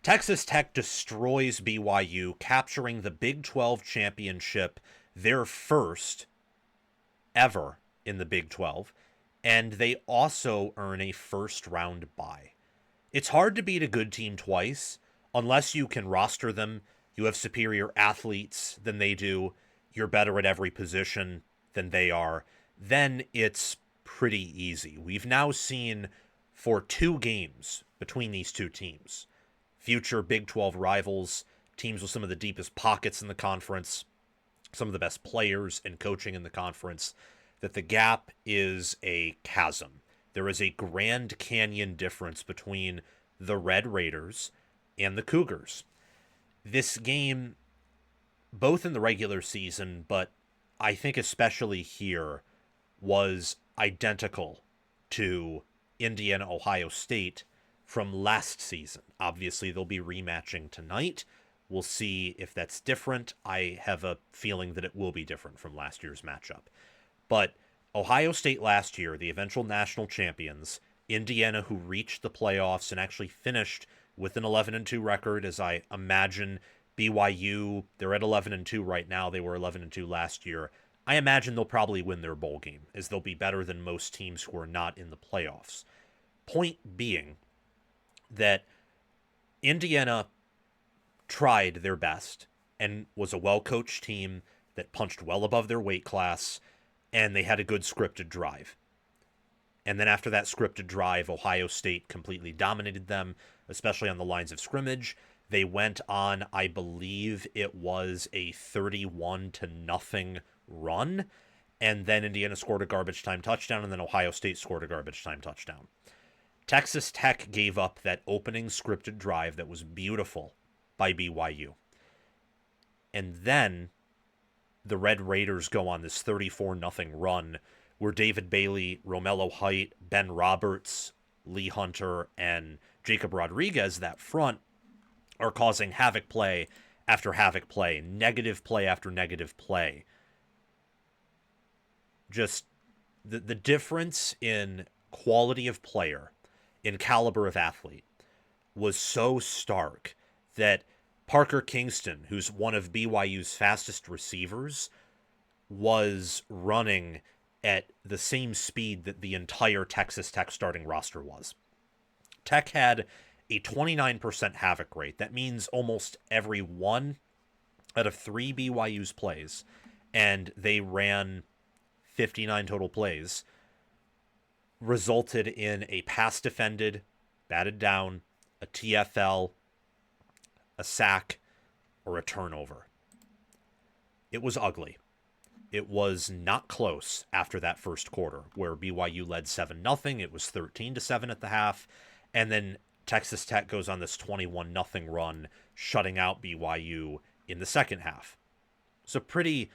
Texas Tech destroys BYU, capturing the Big 12 championship, their first ever in the Big 12, and they also earn a first round bye. It's hard to beat a good team twice unless you can roster them. You have superior athletes than they do. You're better at every position than they are. Then it's pretty easy. We've now seen for 2 games between these two teams, future Big 12 rivals, teams with some of the deepest pockets in the conference, some of the best players and coaching in the conference, that the gap is a chasm. There is a Grand Canyon difference between the Red Raiders and the Cougars. This game, both in the regular season, but I think especially here, was identical to Indiana Ohio State from last season. Obviously, they'll be rematching tonight. We'll see if that's different. I have a feeling that it will be different from last year's matchup. But Ohio State last year, the eventual national champions, Indiana, who reached the playoffs and actually finished with an 11-2 record, as I imagine BYU, they're at 11-2 right now. They were 11-2 last year. I imagine they'll probably win their bowl game, as they'll be better than most teams who are not in the playoffs. Point being that Indiana tried their best and was a well-coached team that punched well above their weight class, and they had a good scripted drive. And then after that scripted drive, Ohio State completely dominated them, especially on the lines of scrimmage. They went on, I believe it was a 31-0 run, and then Indiana scored a garbage time touchdown, and then Ohio State scored a garbage time touchdown. Texas Tech gave up that opening scripted drive that was beautiful by BYU. And then the Red Raiders go on this 34-0 run where David Bailey, Romello Height, Ben Roberts, Lee Hunter, and Jacob Rodriguez, that front, are causing havoc play after havoc play, negative play after negative play. Just the difference in quality of player, in caliber of athlete, was so stark that Parker Kingston, who's one of BYU's fastest receivers, was running at the same speed that the entire Texas Tech starting roster was. Tech had a 29% havoc rate. That means almost every one out of 3 BYU's plays, and they ran 59 total plays, resulted in a pass defended, batted down, a TFL, a sack, or a turnover. It was ugly. It was not close after that first quarter, where BYU led 7-0. It was 13-7 at the half, and then Texas Tech goes on this 21-0 run, shutting out BYU in the second half. It's a pretty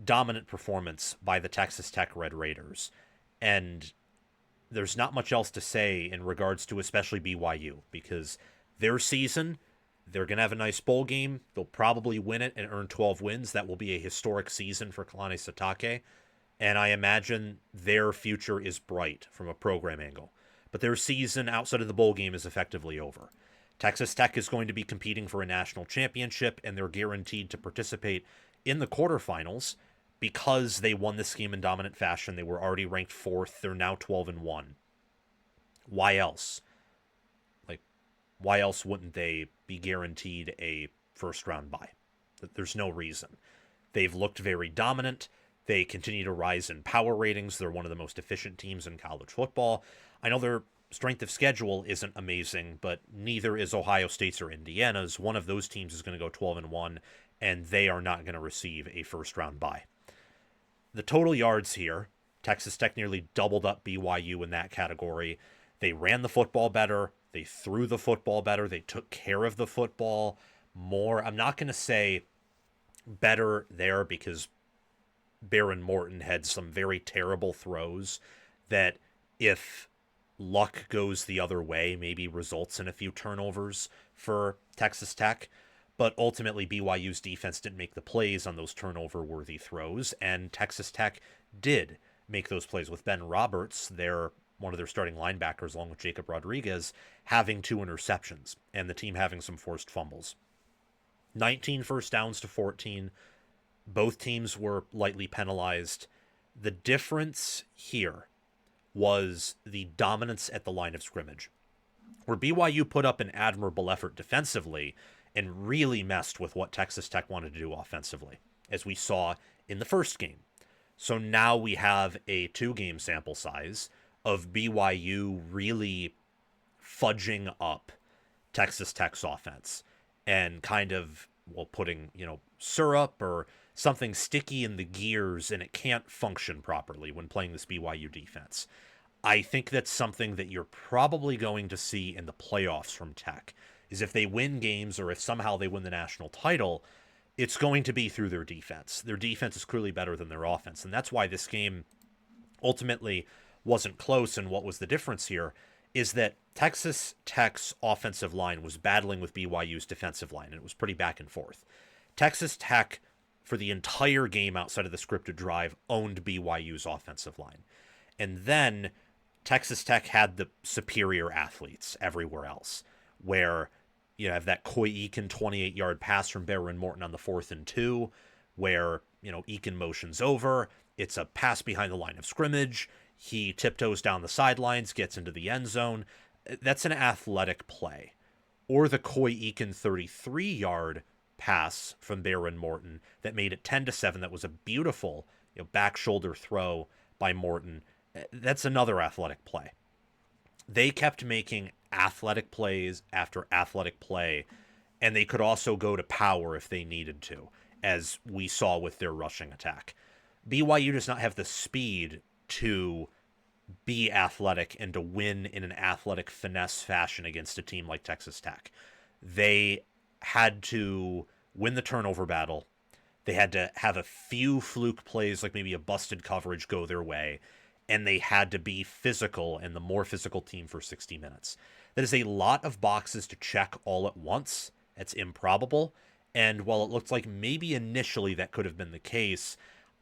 dominant performance by the Texas Tech Red Raiders, and there's not much else to say in regards to especially BYU, because their season, they're going to have a nice bowl game. They'll probably win it and earn 12 wins. That will be a historic season for Kalani Sitake, and I imagine their future is bright from a program angle. But their season outside of the bowl game is effectively over. Texas Tech is going to be competing for a national championship, and they're guaranteed to participate in the quarterfinals because they won this game in dominant fashion. They were already ranked 4th. They're now 12-1. Why else? Why else wouldn't they be guaranteed a first-round bye? There's no reason. They've looked very dominant. They continue to rise in power ratings. They're one of the most efficient teams in college football. I know their strength of schedule isn't amazing, but neither is Ohio State's or Indiana's. One of those teams is going to go 12-1, and they are not going to receive a first-round bye. The total yards here, Texas Tech nearly doubled up BYU in that category. They ran the football better. They threw the football better. They took care of the football more. I'm not going to say better there because Behren Morton had some very terrible throws that, if luck goes the other way, maybe results in a few turnovers for Texas Tech. But ultimately, BYU's defense didn't make the plays on those turnover-worthy throws, and Texas Tech did make those plays with Ben Roberts, their one of their starting linebackers, along with Jacob Rodriguez, having 2 interceptions and the team having some forced fumbles. 19 first downs to 14. Both teams were lightly penalized. The difference here was the dominance at the line of scrimmage, where BYU put up an admirable effort defensively and really messed with what Texas Tech wanted to do offensively, as we saw in the first game. So now we have a 2-game sample size of BYU really fudging up Texas Tech's offense and kind of, well, putting, syrup or something sticky in the gears, and it can't function properly when playing this BYU defense. I think that's something that you're probably going to see in the playoffs from Tech, is if they win games or if somehow they win the national title, it's going to be through their defense. Their defense is clearly better than their offense, and that's why this game ultimately wasn't close. And what was the difference here is that Texas Tech's offensive line was battling with BYU's defensive line, and it was pretty back and forth. Texas Tech, for the entire game outside of the scripted drive, owned BYU's offensive line. And then Texas Tech had the superior athletes everywhere else, where you have that Coy Eakin 28-yard pass from Behren Morton on the 4th and 2, where, Eakin motions over. It's a pass behind the line of scrimmage. He tiptoes down the sidelines, gets into the end zone. That's an athletic play. Or the Coy Eakin 33-yard pass from Behren Morton that made it 10-7. That was a beautiful, back shoulder throw by Morton. That's another athletic play. They kept making athletic plays after athletic play, and they could also go to power if they needed to, as we saw with their rushing attack. BYU does not have the speed to be athletic and to win in an athletic finesse fashion against a team like Texas Tech. They had to win the turnover battle. They had to have a few fluke plays, like maybe a busted coverage, go their way, and they had to be physical and the more physical team for 60 minutes. That is a lot of boxes to check all at once. It's improbable. And while it looked like maybe initially that could have been the case,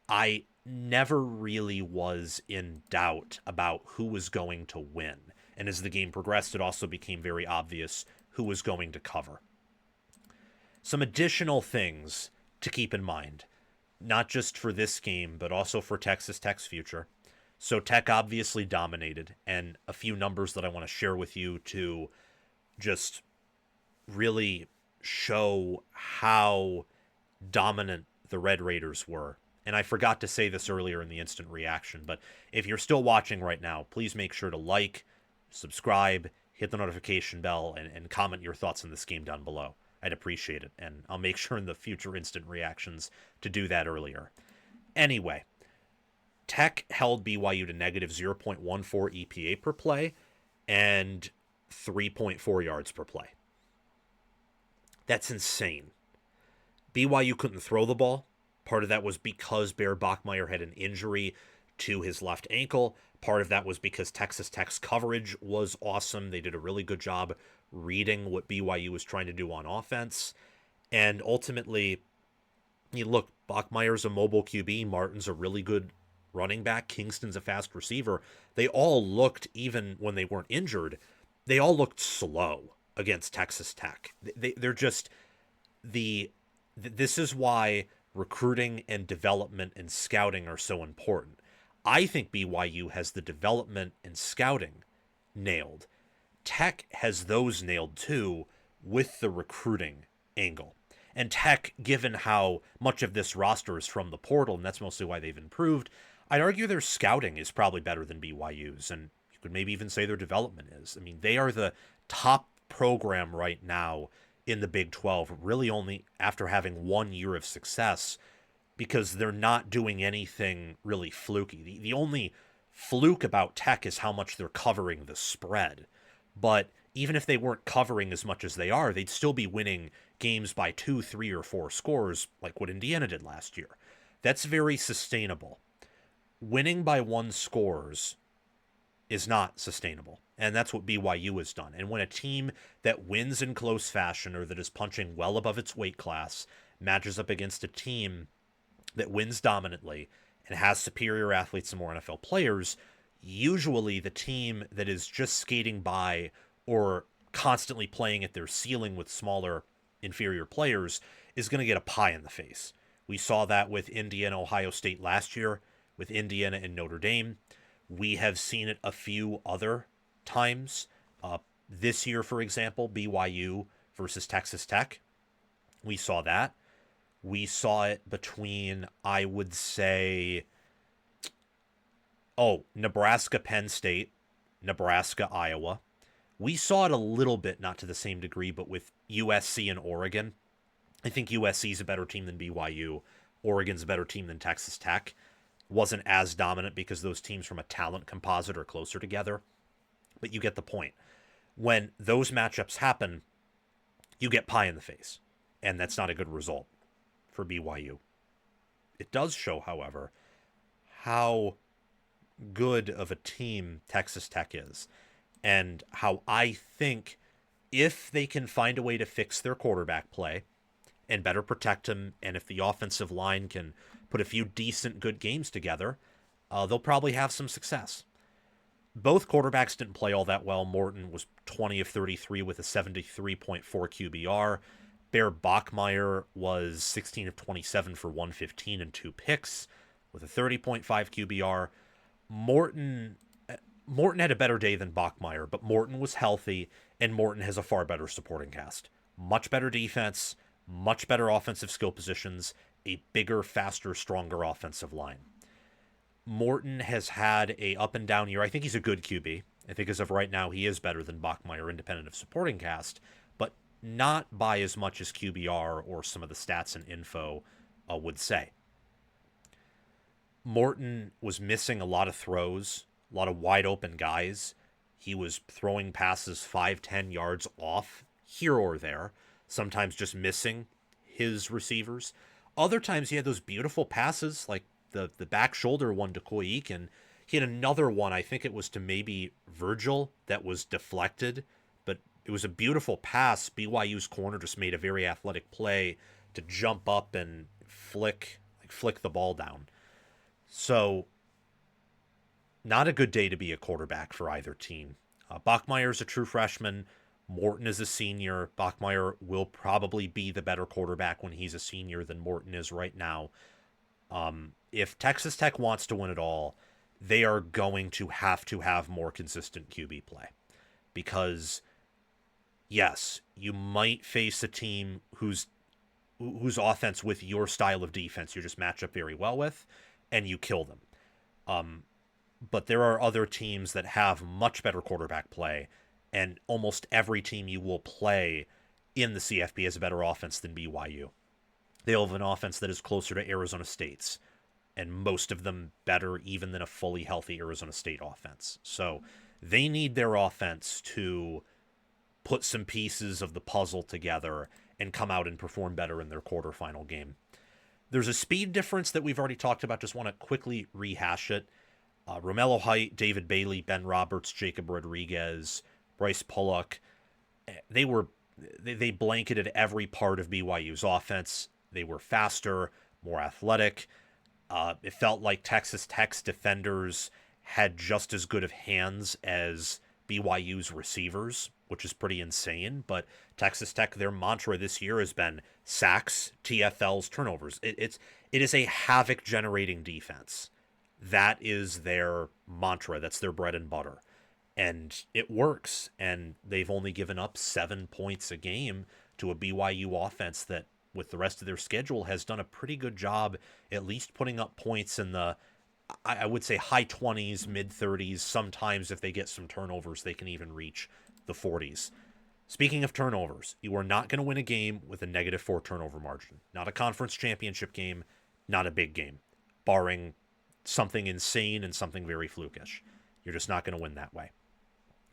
I never really was in doubt about who was going to win. And as the game progressed, it also became very obvious who was going to cover. Some additional things to keep in mind, not just for this game, but also for Texas Tech's future. So Tech obviously dominated, and a few numbers that I want to share with you to just really show how dominant the Red Raiders were. And I forgot to say this earlier in the instant reaction, but if you're still watching right now, please make sure to like, subscribe, hit the notification bell, and comment your thoughts on this game down below. I'd appreciate it, and I'll make sure in the future instant reactions to do that earlier. Anyway, Tech held BYU to negative 0.14 EPA per play and 3.4 yards per play. That's insane. BYU couldn't throw the ball. Part of that was because Bear Bachmeier had an injury to his left ankle. Part of that was because Texas Tech's coverage was awesome. They did a really good job reading what BYU was trying to do on offense. And ultimately, look, Bachmeier's a mobile QB. Martin's a really good running back. Kingston's a fast receiver. They all looked, even when they weren't injured, they all looked slow against Texas Tech. They're just this is why recruiting and development and scouting are so important. I think BYU has the development and scouting nailed. Tech has those nailed too, with the recruiting angle. And Tech, given how much of this roster is from the portal, and that's mostly why they've improved, I'd argue their scouting is probably better than BYU's, and you could maybe even say their development is. I mean, they are the top program right now in the Big 12, really only after having 1 year of success, because they're not doing anything really fluky. The only fluke about Tech is how much they're covering the spread. But even if they weren't covering as much as they are, they'd still be winning games by 2, 3, or 4 scores, like what Indiana did last year. That's very sustainable. Winning by 1 scores is not sustainable. And that's what BYU has done. And when a team that wins in close fashion, or that is punching well above its weight class, matches up against a team that wins dominantly and has superior athletes and more NFL players, usually the team that is just skating by or constantly playing at their ceiling with smaller, inferior players is going to get a pie in the face. We saw that with Indiana, Ohio State last year, with Indiana and Notre Dame. We have seen it a few other times. This year, for example, BYU versus Texas Tech. We saw that. We saw it between, I would say, Nebraska, Penn State, Nebraska, Iowa. We saw it a little bit, not to the same degree, but with USC and Oregon. I think USC is a better team than BYU. Oregon's a better team than Texas Tech. Wasn't as dominant because those teams from a talent composite are closer together. But you get the point. When those matchups happen, you get pie in the face. And that's not a good result for BYU. It does show, however, how good of a team Texas Tech is. And how I think if they can find a way to fix their quarterback play and better protect him, and if the offensive line can put a few decent, good games together, they'll probably have some success. Both quarterbacks didn't play all that well. Morton was 20 of 33 with a 73.4 QBR. Bear Bachmeier was 16 of 27 for 115 and 2 picks with a 30.5 QBR. Morton had a better day than Bachmeier, but Morton was healthy, and Morton has a far better supporting cast. Much better defense, much better offensive skill positions, a bigger, faster, stronger offensive line. Morton has had a up and down year. I think he's a good QB. I think as of right now, he is better than Bachmeier, independent of supporting cast, but not by as much as QBR or some of the stats and info would say. Morton was missing a lot of throws, a lot of wide open guys. He was throwing passes 5-10 yards off here or there, sometimes just missing his receivers. Other times he had those beautiful passes, like the back shoulder one to Koik, and he had another one, I think it was to maybe Virgil, that was deflected, but it was a beautiful pass. BYU's corner just made a very athletic play to jump up and flick the ball down. So, not a good day to be a quarterback for either team. Bachmeier is a true freshman. Morton is a senior. Bachmeier will probably be the better quarterback when he's a senior than Morton is right now. If Texas Tech wants to win it all, they are going to have more consistent QB play. Because, yes, you might face a team whose offense with your style of defense you just match up very well with, and you kill them. But there are other teams that have much better quarterback play, and almost every team you will play in the CFP has a better offense than BYU. They'll have an offense that is closer to Arizona State's, and most of them better even than a fully healthy Arizona State offense. So they need their offense to put some pieces of the puzzle together and come out and perform better in their quarterfinal game. There's a speed difference that we've already talked about. Just want to quickly rehash it. Romello Height, David Bailey, Ben Roberts, Jacob Rodriguez, Bryce Pollock, they blanketed every part of BYU's offense. They were faster, more athletic. It felt like Texas Tech's defenders had just as good of hands as BYU's receivers, which is pretty insane. But Texas Tech, their mantra this year has been sacks, TFLs, turnovers. It is a havoc-generating defense. That is their mantra. That's their bread and butter. And it works. And they've only given up 7 points a game to a BYU offense that, with the rest of their schedule, has done a pretty good job at least putting up points in the, I would say, high 20s, mid 30s. Sometimes if they get some turnovers, they can even reach the 40s. Speaking of turnovers, you are not going to win a game with a -4 turnover margin. Not a conference championship game, not a big game, barring something insane and something very flukish. You're just not going to win that way.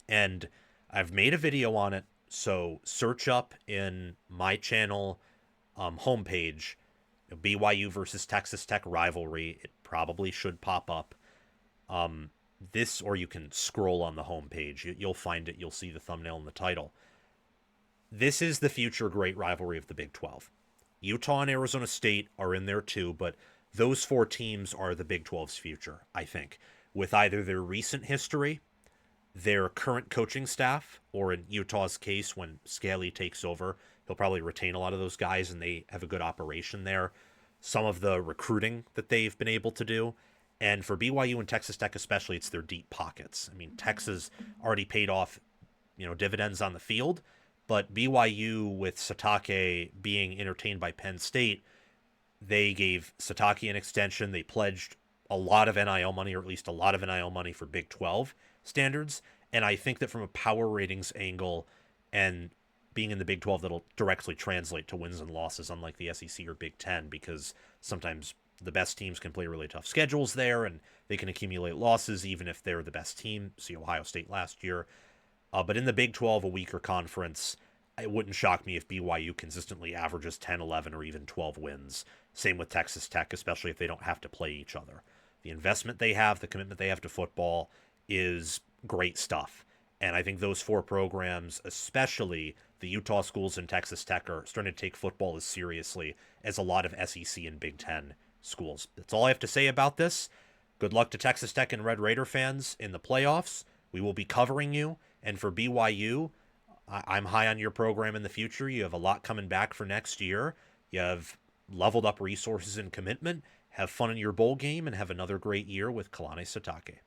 And I've made a video on it, so search up in my channel homepage, BYU versus Texas Tech rivalry. It probably should pop up. This, or you can scroll on the homepage. You'll find it. You'll see the thumbnail and the title. This is the future great rivalry of the Big 12. Utah and Arizona State are in there too, but those 4 teams are the Big 12's future, I think. with either their recent history, their current coaching staff, or in Utah's case, when Scaly takes over, he'll probably retain a lot of those guys and they have a good operation there. Some of the recruiting that they've been able to do. And for BYU and Texas Tech especially, it's their deep pockets. I mean, Texas already paid off, dividends on the field, but BYU with Satake being entertained by Penn State, they gave Satake an extension. They pledged a lot of NIL money, or at least a lot of NIL money for Big 12 standards. And I think that from a power ratings angle and being in the Big 12, that'll directly translate to wins and losses, unlike the SEC or Big 10, because sometimes the best teams can play really tough schedules there and they can accumulate losses even if they're the best team. See Ohio State last year. But in the Big 12, a weaker conference, it wouldn't shock me if BYU consistently averages 10, 11, or even 12 wins. Same with Texas Tech, especially if they don't have to play each other. The investment they have, the commitment they have to football is great stuff. And I think those four programs, especially the Utah schools and Texas Tech, are starting to take football as seriously as a lot of SEC and Big Ten schools. That's all I have to say about this. Good luck to Texas Tech and Red Raider fans in the playoffs. We will be covering you. And for BYU, I'm high on your program in the future. You have a lot coming back for next year. You have leveled up resources and commitment. Have fun in your bowl game and have another great year with Kalani Sitake.